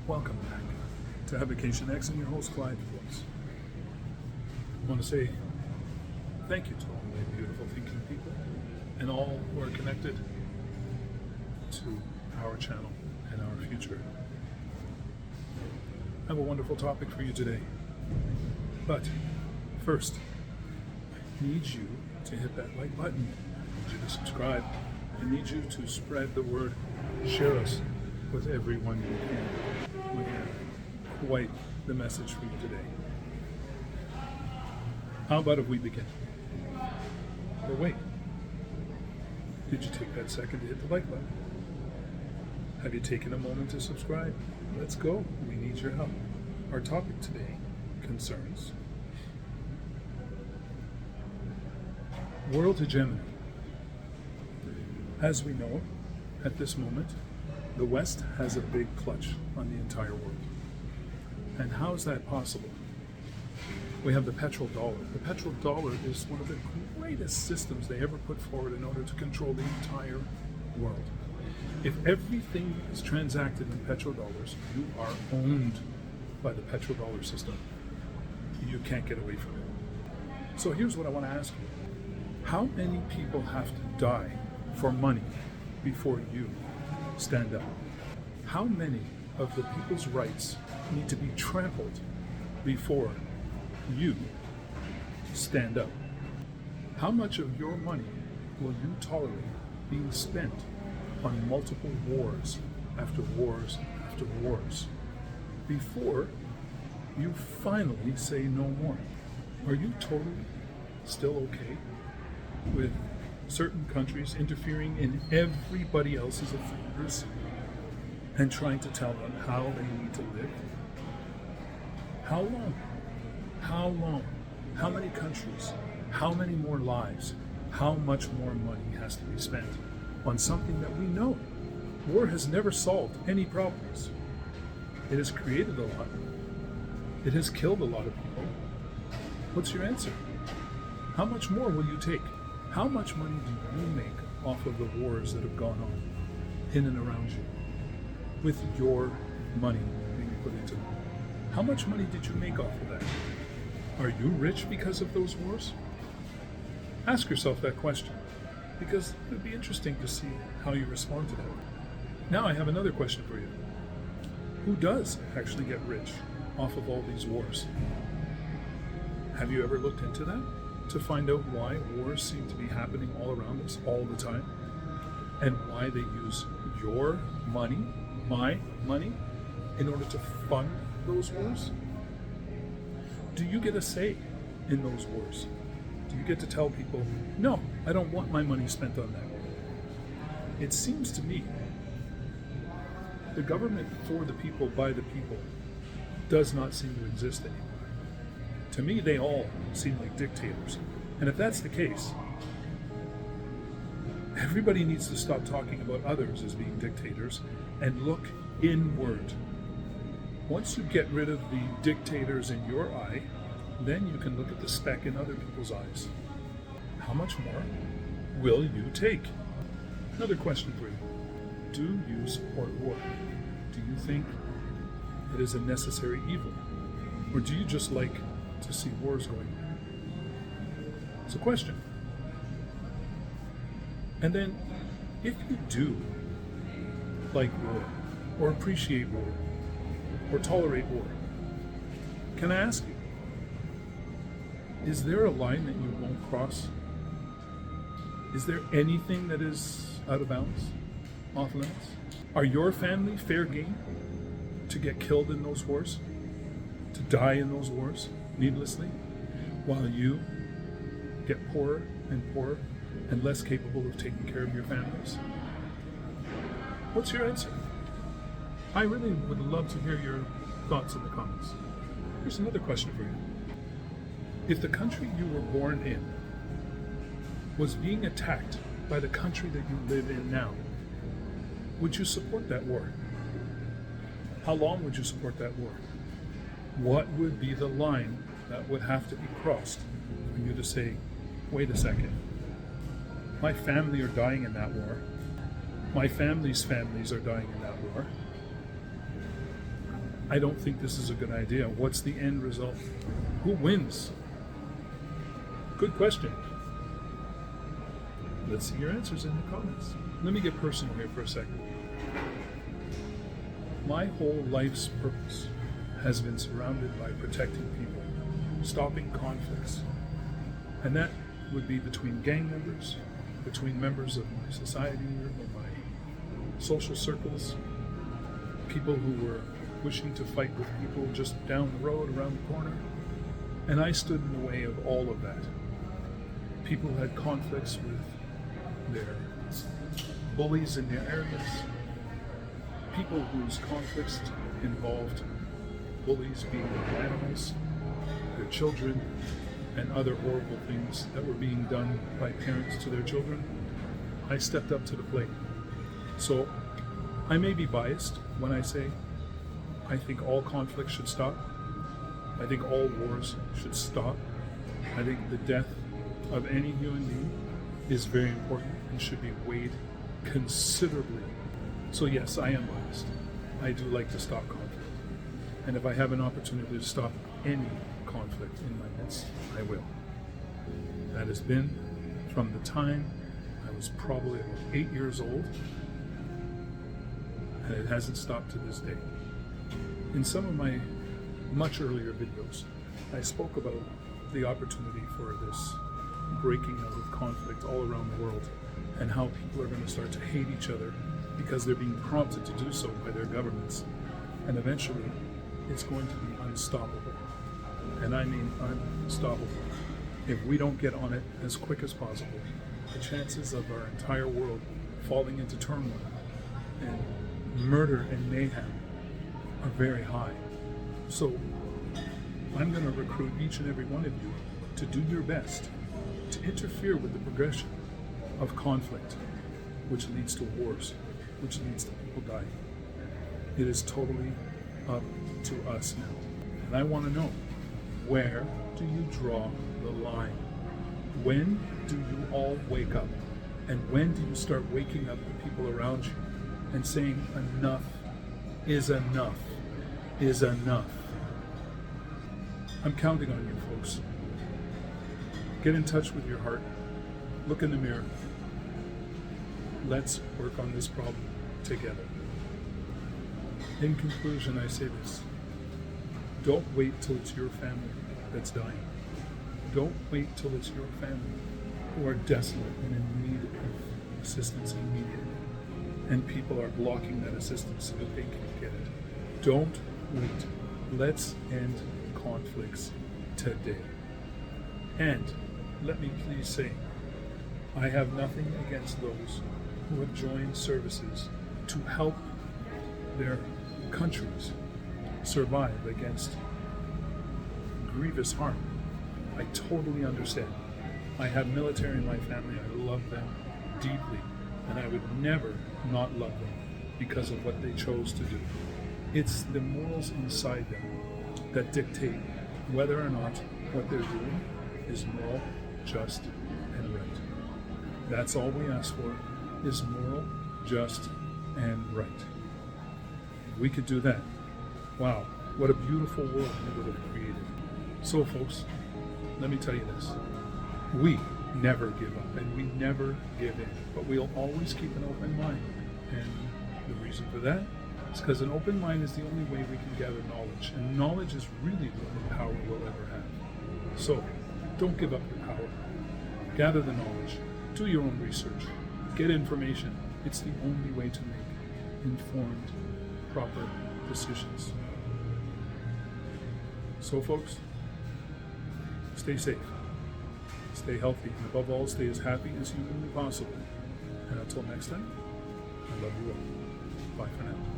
Welcome back to Advocation X and your host, Clyde. I want to say thank you to all the beautiful thinking people and all who are connected to our channel and our future. I have a wonderful topic for you today. But first, I need you to hit that like button. I need you to subscribe. I need you to spread the word. Share us with everyone you can. We have quite the message for you today. How about if we begin? Or wait, did you take that second to hit the like button? Have you taken a moment to subscribe? Let's go. We need your help. Our topic today concerns world hegemony. As we know, at this moment, the West has a big clutch on the entire world. And how is that possible? We have the petrodollar. The petrodollar is one of the greatest systems they ever put forward in order to control the entire world. If everything is transacted in petrodollars, you are owned by the petrodollar system. You can't get away from it. So here's what I want to ask you. How many people have to die for money before you stand up? How many of the people's rights need to be trampled before you stand up? How much of your money will you tolerate being spent on multiple wars after wars after wars before you finally say no more? Are you totally still okay with certain countries interfering in everybody else's affairs and trying to tell them how they need to live? How long? How long? How many countries? How many more lives? How much more money has to be spent on something that we know? War has never solved any problems. It has created a lot. It has killed a lot of people. What's your answer? How much more will you take? How much money do you make off of the wars that have gone on in and around you with your money being put into them? How much money did you make off of that? Are you rich because of those wars? Ask yourself that question, because it would be interesting to see how you respond to that. Now I have another question for you. Who does actually get rich off of all these wars? Have you ever looked into that to find out why wars seem to be happening all around us all the time, and why they use your money, my money, in order to fund those wars? Do you get a say in those wars? Do you get to tell people, no, I don't want my money spent on that? It seems to me the government for the people, by the people, does not seem to exist anymore. To me, they all seem like dictators. And if that's the case, everybody needs to stop talking about others as being dictators and look inward. Once you get rid of the dictators in your eye, then you can look at the speck in other people's eyes. How much more will you take? Another question for you. Do you support war? Do you think it is a necessary evil? Or do you just like to see wars going on? It's a question. And then, if you do like war, or appreciate war, or tolerate war, can I ask you, is there a line that you won't cross? Is there anything that is out of bounds, off limits? Are your family fair game to get killed in those wars? To die in those wars needlessly? While you get poorer and poorer and less capable of taking care of your families? What's your answer? I really would love to hear your thoughts in the comments. Here's another question for you. If the country you were born in was being attacked by the country that you live in now, would you support that war? How long would you support that war? What would be the line that would have to be crossed for you to say, wait a second, my family are dying in that war. My family's families are dying in that war. I don't think this is a good idea. What's the end result? Who wins? Good question. Let's see your answers in the comments. Let me get personal here for a second. My whole life's purpose has been surrounded by protecting people, stopping conflicts. And that would be between gang members, between members of my society or my social circles, people who were wishing to fight with people just down the road, around the corner. And I stood in the way of all of that. People who had conflicts with their bullies in their areas, people whose conflicts involved bullies being their animals, their children, and other horrible things that were being done by parents to their children. I stepped up to the plate. So I may be biased when I say I think all conflict should stop. I think all wars should stop. I think the death of any human being is very important and should be weighed considerably. So yes, I am biased. I do like to stop conflict. And if I have an opportunity to stop any conflict in my midst, I will. That has been from the time I was probably about 8 years old, and it hasn't stopped to this day. In some of my much earlier videos, I spoke about the opportunity for this breaking out of conflict all around the world and how people are going to start to hate each other because they're being prompted to do so by their governments. And eventually, it's going to be unstoppable. And I mean unstoppable. If we don't get on it as quick as possible, the chances of our entire world falling into turmoil and murder and mayhem are very high. So I'm going to recruit each and every one of you to do your best to interfere with the progression of conflict, which leads to wars, which leads to people dying. It is totally up to us now. And I want to know, where do you draw the line? When do you all wake up? And when do you start waking up the people around you and saying enough is enough is enough? I'm counting on you folks. Get in touch with your heart. Look in the mirror. Let's work on this problem together. In conclusion, I say this. Don't wait till it's your family that's dying. Don't wait till it's your family who are desolate and in need of assistance immediately. And people are blocking that assistance so that they can't get it. Don't wait. Let's end conflicts today. And let me please say, I have nothing against those who have joined services to help their countries survive against grievous harm. I totally understand. I have military in my family. I love them deeply, and I would never not love them because of what they chose to do. It's the morals inside them that dictate whether or not what they're doing is moral, just, and right. That's all we ask for, is moral, just, and right. If we could do that, wow, what a beautiful world we would have created. So folks, let me tell you this. We never give up and we never give in, but we'll always keep an open mind. And the reason for that is because an open mind is the only way we can gather knowledge, and knowledge is really the only power we'll ever have. So don't give up your power. Gather the knowledge, do your own research, get information. It's the only way to make informed, proper decisions. So folks, stay safe, stay healthy, and above all, stay as happy as humanly possible. And until next time, I love you all. Bye for now.